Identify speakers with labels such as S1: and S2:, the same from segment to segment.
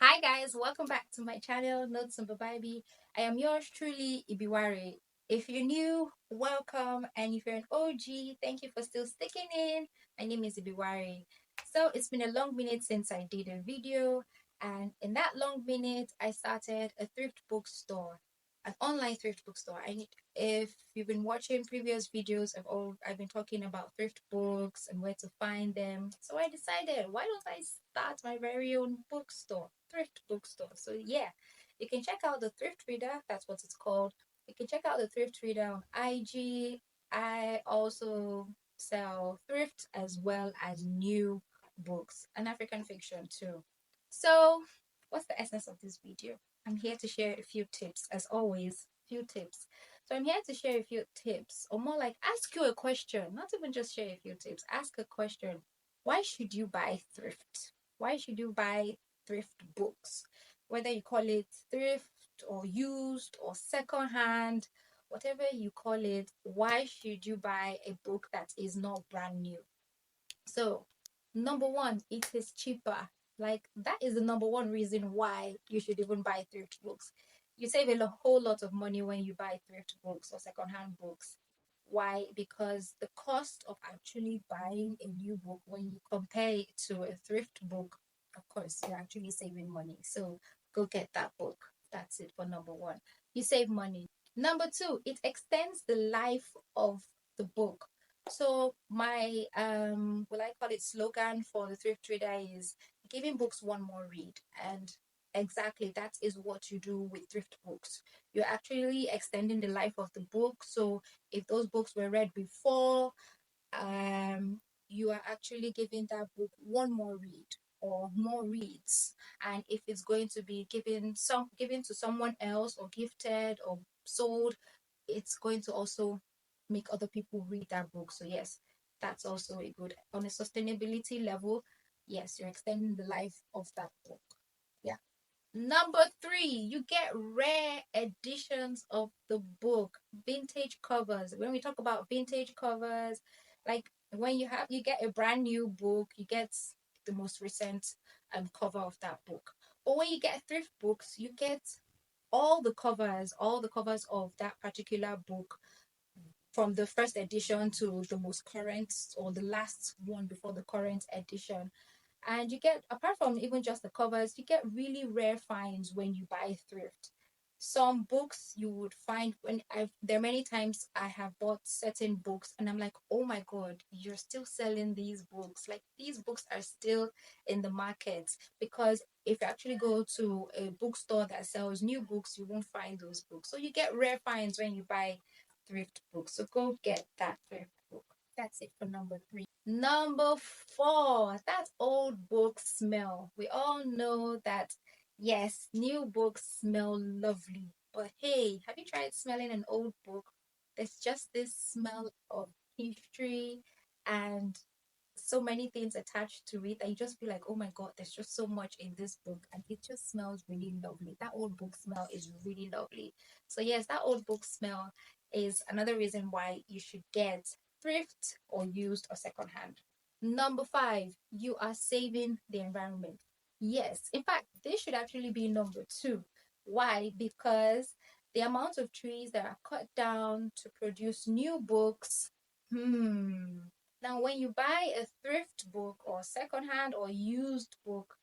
S1: Hi guys, welcome back to my channel, Notes and Baby. I am yours truly, Ibiwari. If you're new, welcome, and if you're an OG, thank you for still sticking in. My name is Ibiwari. So it's been a long minute since I did a video, and in that long minute, I started a thrift bookstore, an online thrift bookstore. If you've been watching previous videos, I've been talking about thrift books and where to find them. So I decided, why don't I start my very own bookstore, thrift bookstore? So yeah, you can check out the Thrift Reader. That's what it's called. You can check out the Thrift Reader on IG. I also sell thrift as well as new books and African fiction too. So, what's the essence of this video? I'm here to share a few tips, as always, few tips. So I'm here to share a few tips, or more like ask you a question, not even just share a few tips. Ask a question. Why should you buy thrift? Why should you buy thrift books? Whether you call it thrift or used or secondhand, whatever you call it, why should you buy a book that is not brand new? So, number one, it is cheaper. Like, that is the number one reason why you should even buy thrift books. You save a whole lot of money when you buy thrift books or secondhand books. Why? Because the cost of actually buying a new book, when you compare it to a thrift book, of course, you're actually saving money. So, go get that book. That's it for number one. You save money. Number two, it extends the life of the book. So my will I call it slogan for the thrift reader is giving books one more read. And exactly that is what you do with thrift books. You're actually extending the life of the book. So if those books were read before, you are actually giving that book one more read or more reads. And if it's going to be given to someone else or gifted or sold, it's going to also make other people read that book. So yes, that's also a good on a sustainability level. Yes, you're extending the life of that book. Yeah. Number three, you get rare editions of the book, vintage covers. When we talk about vintage covers, like when you get a brand new book, you get the most recent cover of that book. But when you get thrift books, you get all the covers of that particular book from the first edition to the most current or the last one before the current edition. And you get, apart from even just the covers, you get really rare finds when you buy thrift. Some books you would find there are many times I have bought certain books and I'm like, oh my God, you're still selling these books. Like these books are still in the market, because if you actually go to a bookstore that sells new books, you won't find those books. So you get rare finds when you buy thrift books. So go get that thrift book. That's it for number three. Number four, that old book smell. We all know that, yes, new books smell lovely. But hey, have you tried smelling an old book? There's just this smell of history and so many things attached to it that you just feel like, oh my God, there's just so much in this book, and it just smells really lovely. That old book smell is really lovely. So yes, that old book smell is another reason why you should get thrift or used or secondhand. Number five, you are saving the environment. Yes, in fact, this should actually be number two. Why? Because the amount of trees that are cut down to produce new books, now, when you buy a thrift book or secondhand or used book,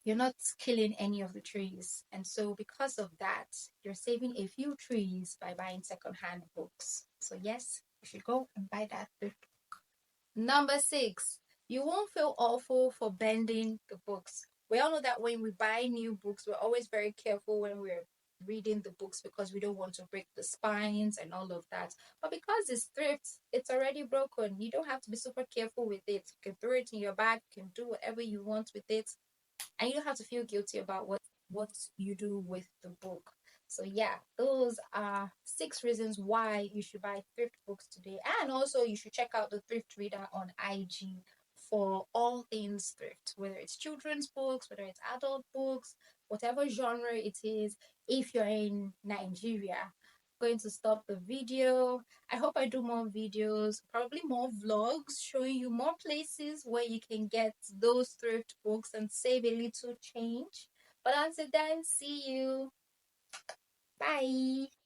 S1: you're not killing any of the trees. And so, because of that, you're saving a few trees by buying secondhand books. So, yes, you should go and buy that thrift book. Number six, you won't feel awful for bending the books. We all know that when we buy new books, we're always very careful when we're reading the books because we don't want to break the spines and all of that. But because it's thrift, it's already broken. You don't have to be super careful with it. You can throw it in your bag, you can do whatever you want with it, and you don't have to feel guilty about what you do with the book. So yeah, those are 6 reasons why you should buy thrift books today. And also you should check out the Thrift Reader on IG for all things thrift, whether it's children's books, whether it's adult books, whatever genre it is. If you're in Nigeria, going to stop the video. I hope I do more videos, probably more vlogs, showing you more places where you can get those thrift books and save a little change. But until then, see you. Bye.